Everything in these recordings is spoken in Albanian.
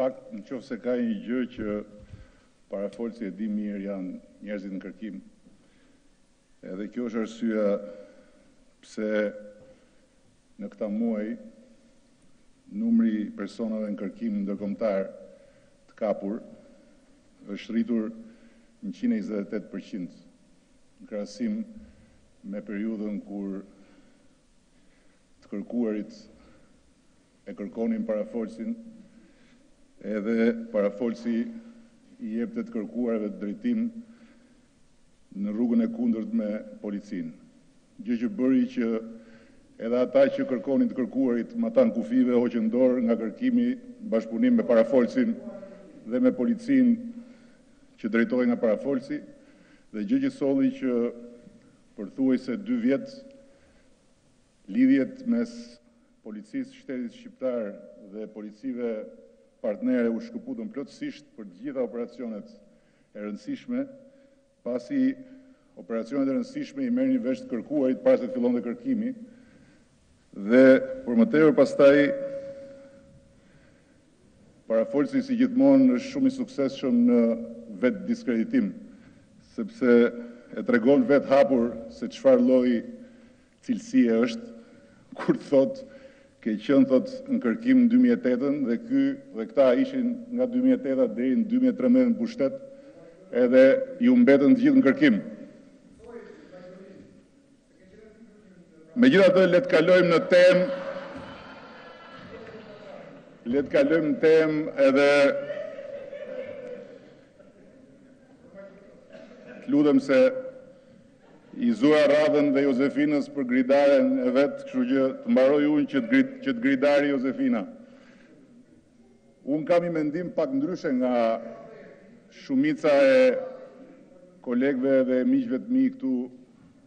fakt, në qoftë se ka një gjë që parafolsi e di mirë janë njerëzit në kërkim. Edhe kjo është arsyeja pse në këta muaj numri personave në kërkim ndërkombëtar të kapur është rritur në 128% në krahasim me periudhën kur të kërkuarit e kërkonin parafolsin, edhe parafolsi i jepte të kërkuarve drejtim në rrugën e kundërt me policinë. Gjë që bëri që edhe ata që kërkonin të kërkuarit me ata në kufive hoqën dorë nga kërkimi bashkëpunim me parafolsin dhe me policinë që drejtohej nga parafolsi, dhe gjë që solli që përthuajse 2 vjet lidhjet mes policisë shtetit shqiptar dhe policive partnere u shkëputën plotësisht për të gjitha operacionet e rëndësishme, pasi operacionet e rëndësishme i merrnin vesh të kërkuarit para se të fillonte kërkimi, dhe për më tepër pastaj parafolsi si gjithmonë është shumë i suksesshëm në vetë diskreditim, sepse e tregon vetë hapur se çfarë lloji cilësie është kur thot ke qenë thot në kërkim në 2008 dhe këta ishin nga 2008 deri në 2013 në pushtet, edhe ju mbetën të gjithë në kërkim. Megjithatë, le të kalojmë në temë edhe të lutem se i zura radhën dhe Jozefinës për gridaren e vetë, kështu që të mbaroj unë që të gridari Jozefina. Unë kam i mendim pak ndryshe nga shumica e kolegëve dhe miqve të mi këtu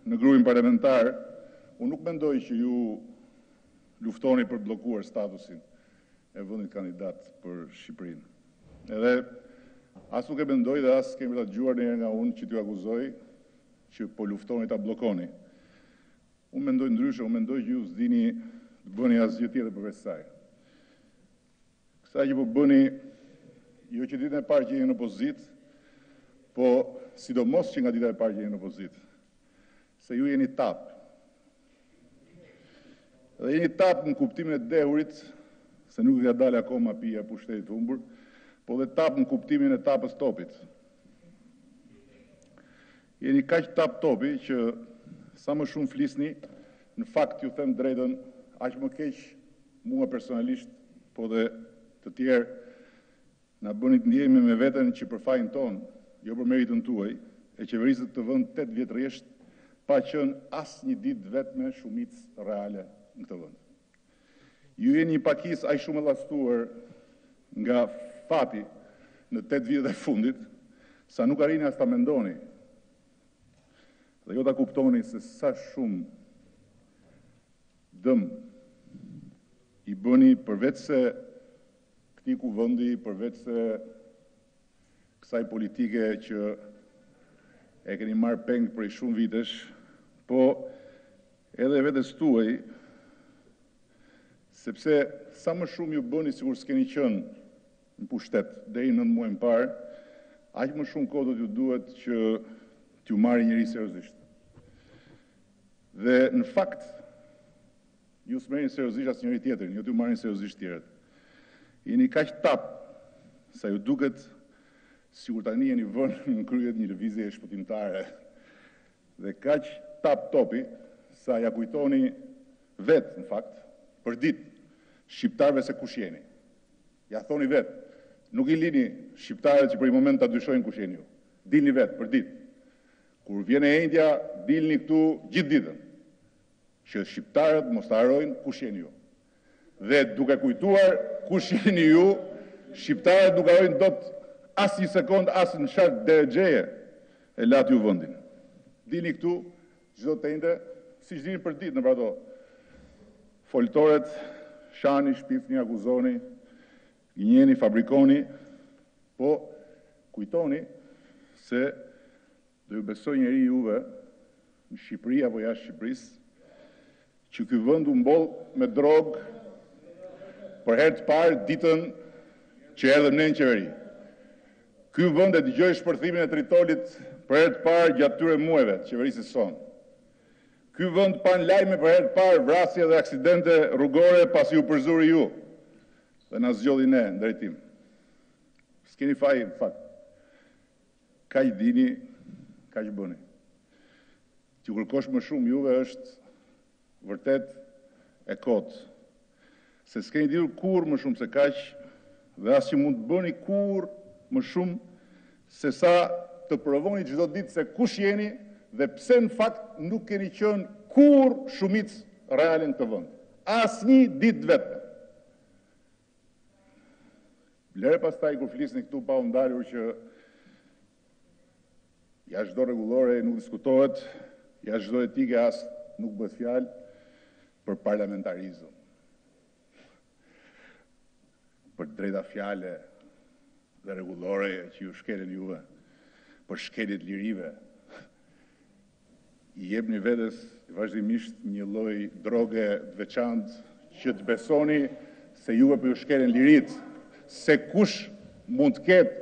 në grupin parlamentar. Unë nuk mendoj që ju luftoni për bllokuar statusin e vendit kandidat për Shqipërinë. Edhe as nuk e mendoj dhe as kemi ta dëgjuar ndonjëherë nga unë që t'ju akuzoj që po luftoni ta bllokoni. Unë mendoj ndryshe, unë mendoj që ju s'dini të bëni asgjë tjetër përveç saj. Kësaj që po bëni, jo që ditën e parë që jeni në opozitë, po sidomos që nga dita e parë që jeni në opozitë, se ju jeni tap. Dhe jeni tap në kuptimin e dehurit, se nuk ka dalë akoma pija pushtetit humbur, po dhe tap në kuptimin e tapës topit. Jeni kaq tap topi që sa më shumë flisni, në fakt ju them drejtën, aq më keq mua personalisht, po dhe të tjerë na bëni të ndjehemi me veten që për fajin ton, jo për meritën tuaj, e qeverisë të vend 8 vjet rresht pa qenë asnjë ditë vetme shumicë reale në këtë vend. Ju jeni një pakisë aq shumë e llastuar nga fati në 8 vjetet e fundit, sa nuk arrini as ta mendoni. Dhe jo ta kuptoni se sa shumë dëm i bëni përveç se këtij kuvendi, përveç se kësaj politike që e keni marrë peng prej shumë vitesh, po edhe vetes tuaj, sepse sa më shumë ju bëni sikur s'keni qenë në pushtet deri në 9 muajin parë, aq më shumë kohë do t'ju duhet që t'ju marrë njëri seriozisht. Dhe në fakt, ju s'merrni seriozisht as njëri tjetrin, jo t'ju marrin seriozisht tjerët. Jeni kaq tap sa ju duket sikur tani jeni vënë në kryet një lëvizje shpëtimtare. Dhe kaq tap topi sa ja kujtoni vetë, në fakt, për ditë shqiptarëve se kush jeni. Ja thoni vetë, nuk i lini shqiptarët që për i moment ta dyshojnë kush jeni ju. Dilni vetë, për ditë. Kur vjen e endja, dilni këtu gjithë ditën, që shqiptarët mos ta harrojnë kush jeni ju. Dhe duke kujtuar kush jeni ju, shqiptarët nuk harrojnë dot as një sekond, as në çfarë derexheje e lat ju vendin. Dilni këtu çdo të ende, siç dini për ditë në ato foltoret, shani, shpifni, akuzoni, gënjeni, fabrikoni, po kujtoni se do ju besoj njeri juve në Shqipëri apo jashtë Shqipërisë, që ky vend u mboll me drogë për herë të parë ditën që erdhëm ne në qeveri. Ky vend e dëgjoi shpërthimin e Tritolit për herë të parë gjatë tyre muajve të qeverisë së sonë. Ky vend pan lajme për herë të parë vrasje dhe aksidente rrugore pasi u përzuri ju dhe na zgjodhi ne në drejtim. S'keni faj, në fakt. Kaq dini, kaq bëni. T'ju kërkosh më shumë juve është vërtet e kotë. Se s'keni ditur kur më shumë se kaq, dhe as që mund të bëni kur më shumë se sa të provoni çdo ditë se kush jeni dhe pse në fakt nuk keni qenë kur shumicë reale në këtë vend. Asnjë ditë vetëm. Lere pastaj kur flisni këtu pa u ndalur që jashtë çdo rregullore nuk diskutohet, jashtë çdo etike as nuk bëhet fjalë për parlamentarizëm, për drejta fjale dhe rregullore që ju shkelen juve, për shkeljet lirive. I jepni vetes vazhdimisht një lloj droge të veçantë që të besoni se juve për ju shkelen lirit, se kush mund të ketë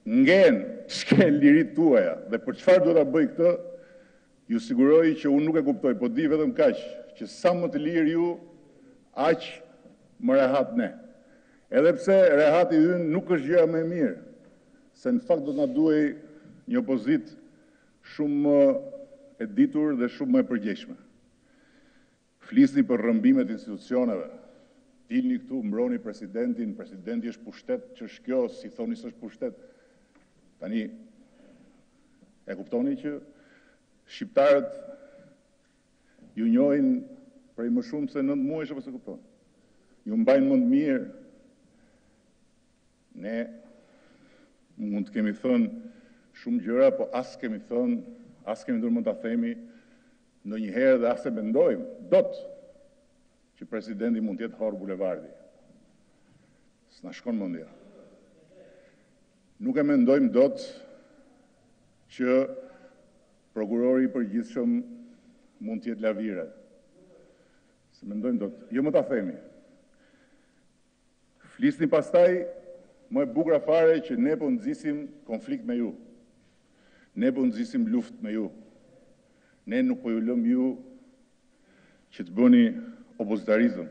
ngen të shkel lirit tuaja dhe për çfarë duhet ta bëj këtë, ju siguroj që unë nuk e kuptoj, po di vetëm kaq, që sa më të lirë ju, aq më rehat ne. Edhe pse rehati ynë nuk është gjëja më e mirë, se në fakt do të na duhej një opozitë shumë më e ditur dhe shumë më e përgjegjshme. Flisni për rrëmbimet e institucioneve. Dilni këtu, mbroni presidentin, presidenti është pushtet, ç'është kjo, si thoni s'është pushtet. Tani e kuptoni që shqiptarët ju njohin prej më shumë se 9 muajsh apo se kuptoni. Ju mbajnë mend mirë. Ne mund të kemi thënë shumë gjëra, po as kemi thënë, as kemi dur mund ta themi ndonjëherë dhe as e mendojmë dot që presidenti mund të jetë Horr Bulevardi. S'na shkon mendja. Nuk e mendojmë dot që prokurori i përgjithshëm mund të jetë Lavire. Se mendojmë dot, jo më ta themi. Flisni pastaj më e bukur fare që ne po nxisim konflikt me ju. Ne po nxisim luftë me ju. Ne nuk po ju lëm ju që të bëni opozitarizëm.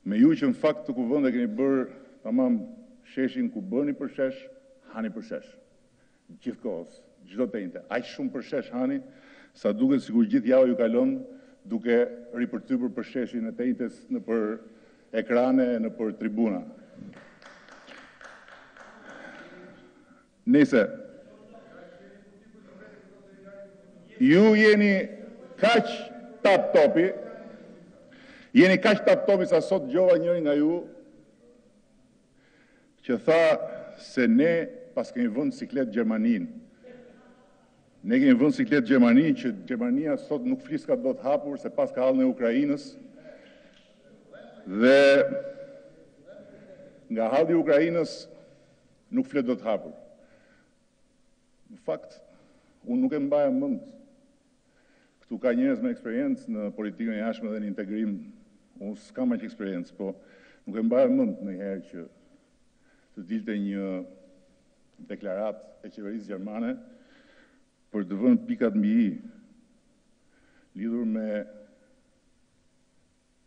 Me ju që në fakt të kuvende keni bërë tamam sheshin ku bëni për shesh, hani për shesh. Gjithkohës, çdo tente. Aq shumë për shesh hani, sa duket sikur gjithë java ju kalon duke ripërtypur për sheshin e tentes në për ekrane, në për tribuna. Nëse ju jeni kaq tap topi, sa sot dëgjova njërin nga ju që tha se ne pas kemi vënë siklet Gjermanin. Ne kemi vënë siklet Gjermanin që Gjermania sot nuk flis ka do të hapur se pas ka hallën e Ukrainës dhe nga halli i Ukrainës nuk flet do të hapur. Në fakt, unë nuk e mbaja mend. Këtu ka njerëz me eksperiencë në politikën e jashtme dhe në integrim. Unë s'kam aq eksperiencë, po nuk e mbaja mend ndonjëherë që të dilte një deklaratë e qeverisë gjermane për të vënë pikat mbi i lidhur me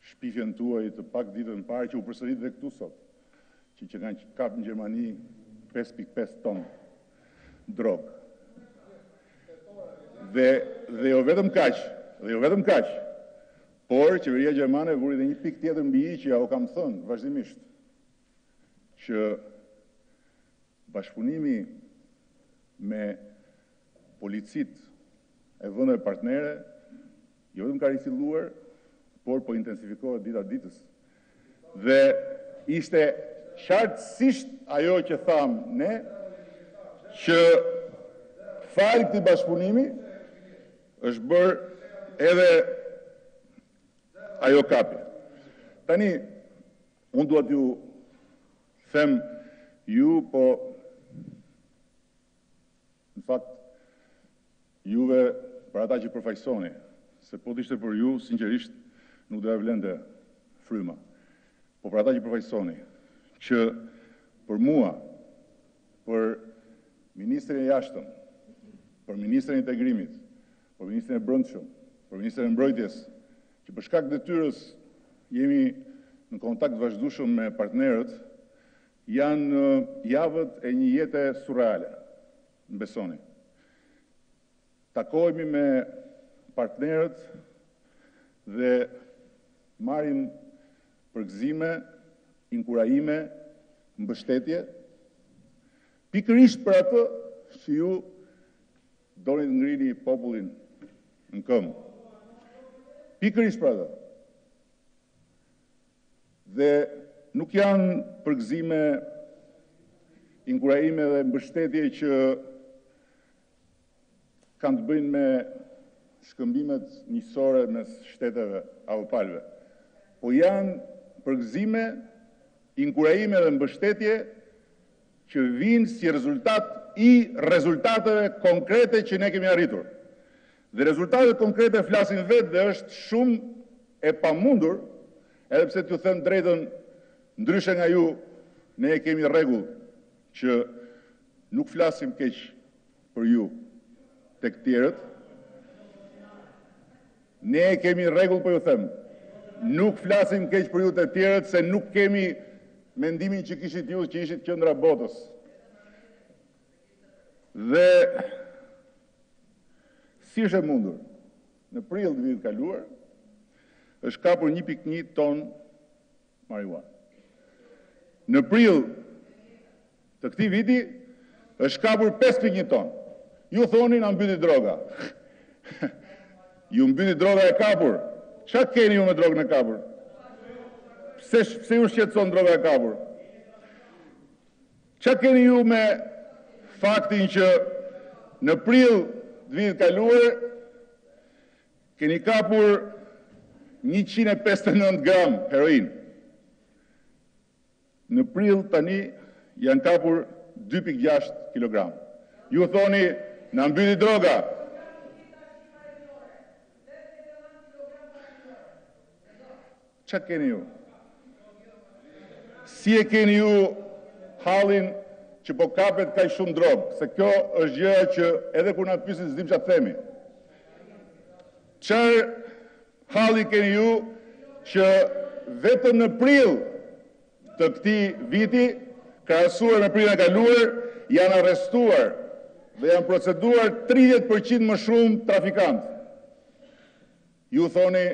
shpifjen tuaj të pak ditën parë që u përsërit dhe këtu sot, që kanë kap në Gjermani 5.5 ton drogë. Dhe jo vetëm kaq, por qeveria gjermane vuri dhe një pikë tjetër mbi i që ja u kam thënë vazhdimisht, që bashkëpunimi me policit e vendeve partnere jo vetëm ka rifilluar, por po intensifikohet dita ditës. Dhe ishte qartësisht ajo që thamë ne, që fali këtij bashkëpunimi është bërë edhe ajo kapje. Tani, unë duhet ju them ju, po në fakt juve për ata që përfaqësoni, se po të ishte për ju, sinqerisht nuk do ja vlente fryma. po për ata që përfaqësoni, që për mua, për Ministrin e Jashtëm, për Ministrin e Integrimit, për Ministrin e Brendshëm, për Ministrin e Mbrojtjes, që për shkak detyrës jemi në kontakt vazhdueshëm me partnerët, janë javët e një jete surreale, në besoni. Takohemi me partnerët dhe marrim përgëzime, inkurajime, mbështetje, pikërisht për atë që ju doni të ngrini popullin në këmbë. Pikërisht për atë. Dhe nuk janë përgëzime, inkurajime dhe mbështetje që kanë të bëjnë me shkëmbimet njësore mes shteteve apo palëve. Po janë përgëzime, inkurajime dhe mbështetje që vinë si rezultat i rezultateve konkrete që ne kemi arritur. Dhe rezultatet konkrete flasin vetë dhe është shumë e pamundur, edhe pse t'ju them drejtën, ndryshe nga ju, ne kemi rregull që nuk flasim keq për ju tek tjerët. Ne kemi rregull, po ju them, nuk flasim keq për ju tek tjerët, se nuk kemi mendimin që kishit ju, që ishit qendra botës. Dhe si është e mundur, në prill të vitit kaluar, është kapur 1.1 ton marijuana. Në prill të këtij viti është kapur 5.1 ton. Ju thoni na mbyti droga. Ju mbyti droga e kapur. Çfarë keni ju me drogën e kapur? Pse ju shqetëson droga e kapur? Çfarë keni ju me faktin që në prill të vitit kaluar keni kapur 159 gram heroin. Në prill tani janë kapur 2.6 kg. Ju thoni na mbyti droga. Çfarë keni ju? Si e keni ju hallin që po kapet kaq shumë drogë? Se kjo është gjëja që edhe kur na pyesin s'dim çfarë themi. Çfarë halli keni ju që vetëm në prill të këtij viti, krahasuar me prilin e kaluar, janë arrestuar dhe janë proceduar 30% më shumë trafikantë. Ju thoni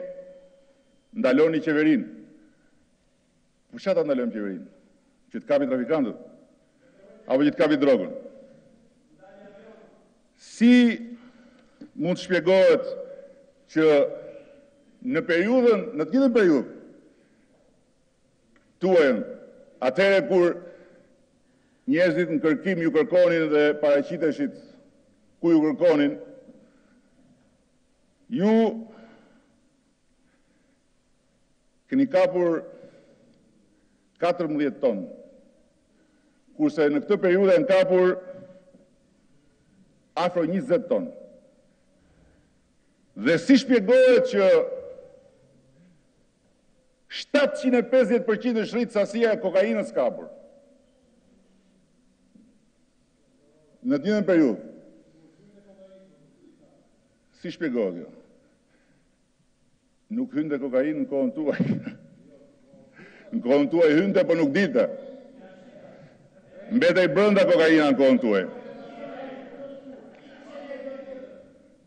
ndaloni qeverinë. Po çfarë ta ndalojmë qeverinë? Që të kapi trafikantët? Apo që të kapi drogën? Si mund të shpjegohet që në të gjithën periudhën tuajën, atëherë kur njerëzit në kërkim ju kërkonin dhe paraqiteshit ku ju kërkonin, ju keni kapur 14 ton, kurse në këtë periudhë janë kapur afro 20 ton. Dhe si shpjegohet që 750% është rritë sasia e kokainës kapur në të njëjtën periudhë? Si shpjegohet kjo? Nuk hynte kokainë në kohën tuaj. Në kohën tuaj hynte, po nuk dilte. Mbetej brenda kokaina në kohën tuaj.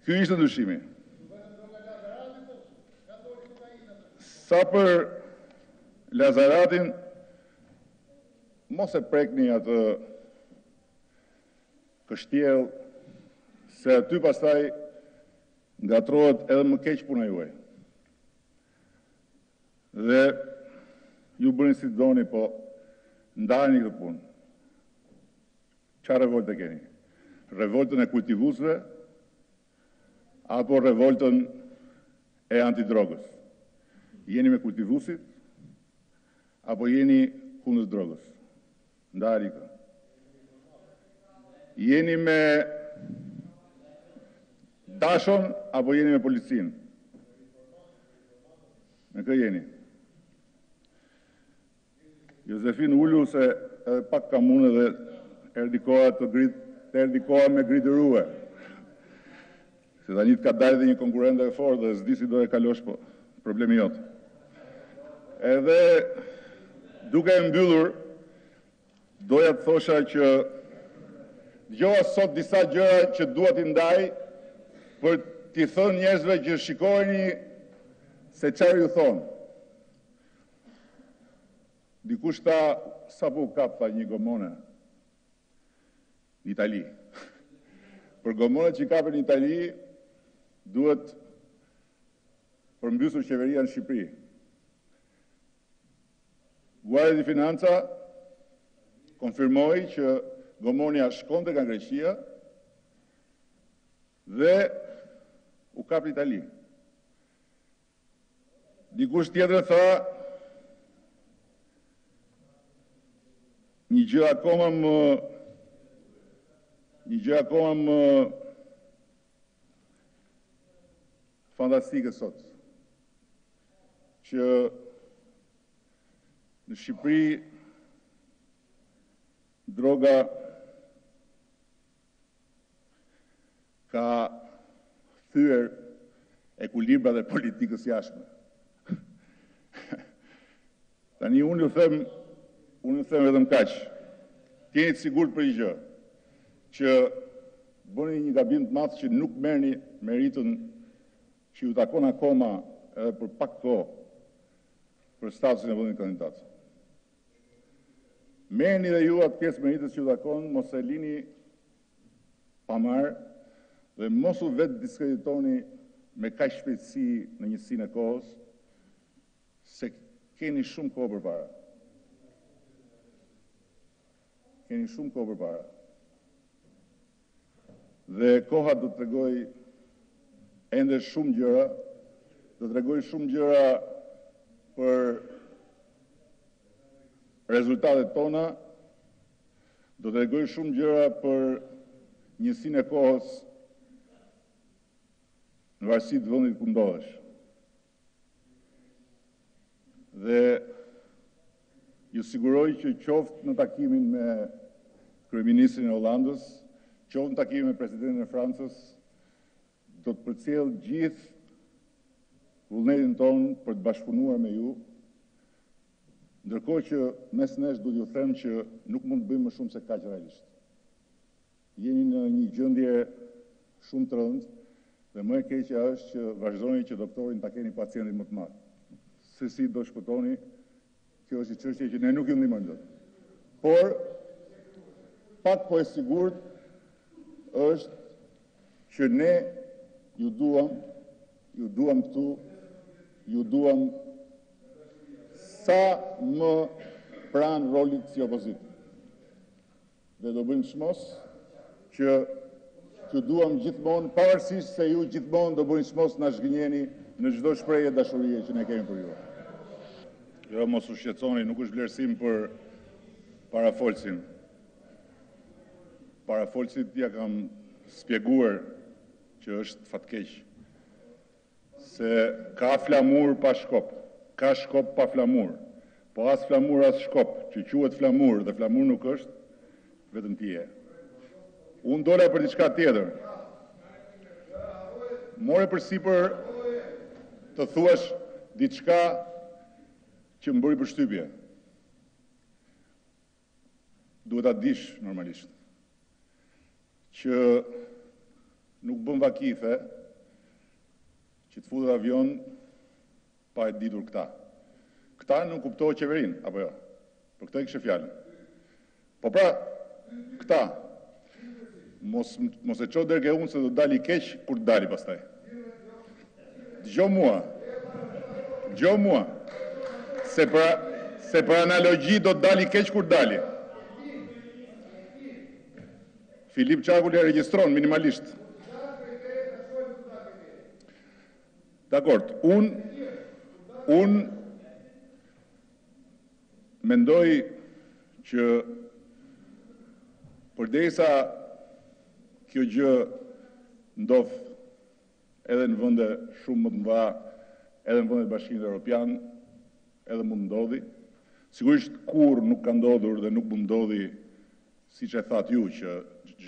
Ky ishte ndryshimi. Sa për Lazaratin, mos e prekni atë kështjell, se aty pastaj ngatrohet edhe më keq puna juaj. Dhe ju bëni si doni, po ndajeni këtë punë. Çfarë revolte keni? Revoltën e kultivuesve apo revoltën e antidrogës? Jeni me kultivuesit apo jeni kundër drogës? Ndajeni këtë. Jeni me dashon apo jeni me policinë? Me kë jeni? Josefin ullu se edhe pak ka mune dhe erdi koha me gritërue. Se tani të ka dalë dhe një konkurrente e fortë dhe s'di si do e kalosh, po problemi jotë. Edhe duke e mbyllur, doja të thosha që dëgjova sot disa gjëra që dua t'i ndaj për t'i thënë njerëzve që shikojeni se çfarë ju thonë. Dikush tha, sa po kap tha një gomone në Itali. Për gomonet që kapën në Itali, duhet përmbysur qeveria në Shqipëri. Guardia di Finanza konfirmoi që gomonja shkonte nga Greqia dhe u kap në Itali. Dikush tjetër tha, një gjë akoma më fantastike sot, që në Shqipëri droga ka thyer ekuilibrat e politikës jashtme. Tani unë ju them vetëm kaq. Jeni të sigurt për një gjë, që bëni një gabim të madh që nuk merrni meritën që ju takon akoma edhe për pak kohë për statusin e vendit kandidat. Merrni dhe ju atë pjesë meritës që ju takon, mos e lini pa marrë dhe mos u vetë diskreditoni me kaq shpejtësi në njësinë e kohës, se keni shumë kohë përpara. Keni shumë kohë përpara. Dhe koha do të tregoj ende shumë gjëra, do të tregoj shumë gjëra për rezultatet tona, do të tregoj shumë gjëra për njësinë e kohës në varësi të vendit ku ndodhesh. Dhe ju siguroj që qoftë në takimin me kryeministrin e Hollandës, qoftë në takimin me presidentin e Francës, do të përcjell gjithë vullnetin tonë për të bashkëpunuar me ju, ndërkohë që mes nesh do t'ju them që nuk mund të bëjmë më shumë se kaq realisht. Jeni në një gjendje shumë të rëndë dhe më e keqja është që vazhdoni që doktorin ta keni pacientin më të madh. Se si do shpëtoni, kjo është një çështje që ne nuk ju ndihmojmë dot. Por pak po e sigurt është që ne ju duam këtu, ju duam sa më pranë rolit si opozit. Dhe do bëjmë çmos që ju duam gjithmonë, pavarësisht se ju gjithmonë do bëjmë çmos na zhgënjeni në çdo shprehje dashurie që ne kemi për ju. Jo, mos u shqetësoni, nuk është vlerësim për parafolsin. Parafolsit ja kam spjeguar që është fatkeq. Se ka flamur pa shkop, ka shkop pa flamur, po as flamur as shkop, që quhet flamur dhe flamur nuk është, vetëm ti je. Unë dola për diçka tjetër. More përsipër të thuash diçka që më bëri përshtypje. Duhet ta dish normalisht që nuk bën vakife që të futet avion pa e ditur këta. Këta nuk kuptohet qeverin, apo jo? Për këtë e kishe fjalën. Po pra, këta mos e çoj deri ke unë se do dali keq kur të dali pastaj. Dëgjoj mua. Se për analogji do të dali keq kur dali. Filip Çakulli e regjistron minimalisht. Dakord, unë mendoj që përderisa kjo gjë ndodh edhe në vende shumë më të mëdha, edhe në vendet e Bashkimit Evropian, edhe mund ndodhi, Sigurisht kur nuk ka ndodhur dhe nuk më ndodhi, si që e thatë ju, që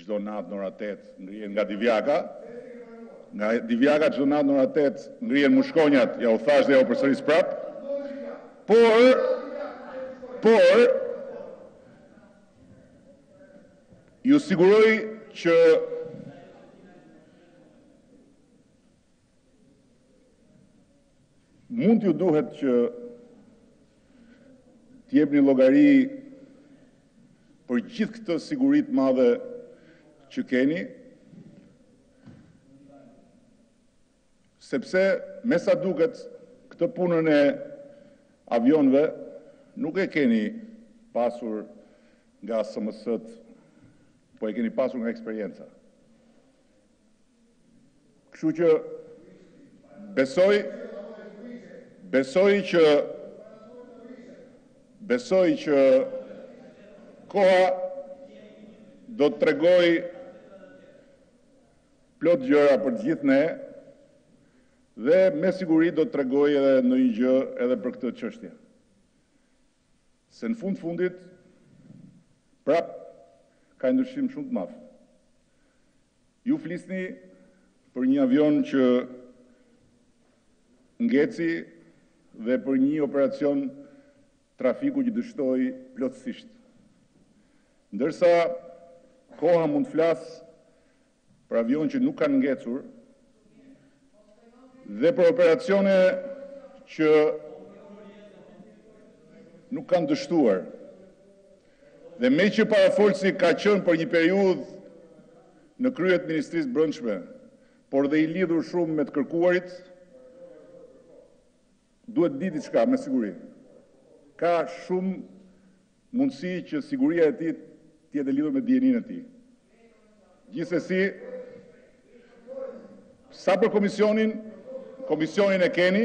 çdo natë në ora 8 ngrihen nga Divjaka. Nga Divjaka çdo natë në ora 8 ngrihen mushkonjat, ja u thash dhe ja u përsëris prap. Por ju siguroj që mund t'ju duhet që t'jepni llogari për gjithë këtë siguri të madhe që keni, sepse me sa duket këtë punën e avionëve nuk e keni pasur nga SMS-t, po e keni pasur nga eksperjenca. Kështu që besoj që koha do të tregoj plot gjëra për të gjithë ne dhe me siguri do të tregoj edhe ndonjë gjë edhe për këtë çështje. Se në fundit, prap ka ndryshim shumë të madh. Ju flisni për një avion që ngeci dhe për një operacion trafiku që dështoi plotësisht. Ndërsa koha mund të flasë për avion që nuk kanë ngecur dhe për operacione që nuk kanë dështuar. Dhe me që parafolsi ka qenë për një periudhë në krye të Ministrisë Brendshme, por dhe i lidhur shumë me të kërkuarit, duhet di diçka me siguri. Ka shumë mundësi që siguria e tij të jetë lidhur me dijenin e tij. Gjithsesi, sa për komisionin e keni,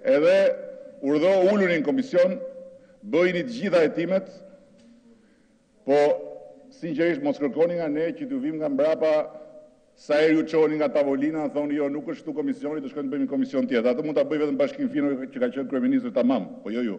edhe urdhë ulurin komision, bëjni të gjitha hetimet, po sinqerisht mos kërkoni nga ne që t'ju vim nga mbrapa sa herë ju çoni nga tavolina, thoni jo nuk është këtu komisioni, të shkojmë të bëjmë një komision tjetër. Atë mund ta bëj vetëm Bashkimi Finove që ka qenë kryeministër tamam, po jo ju.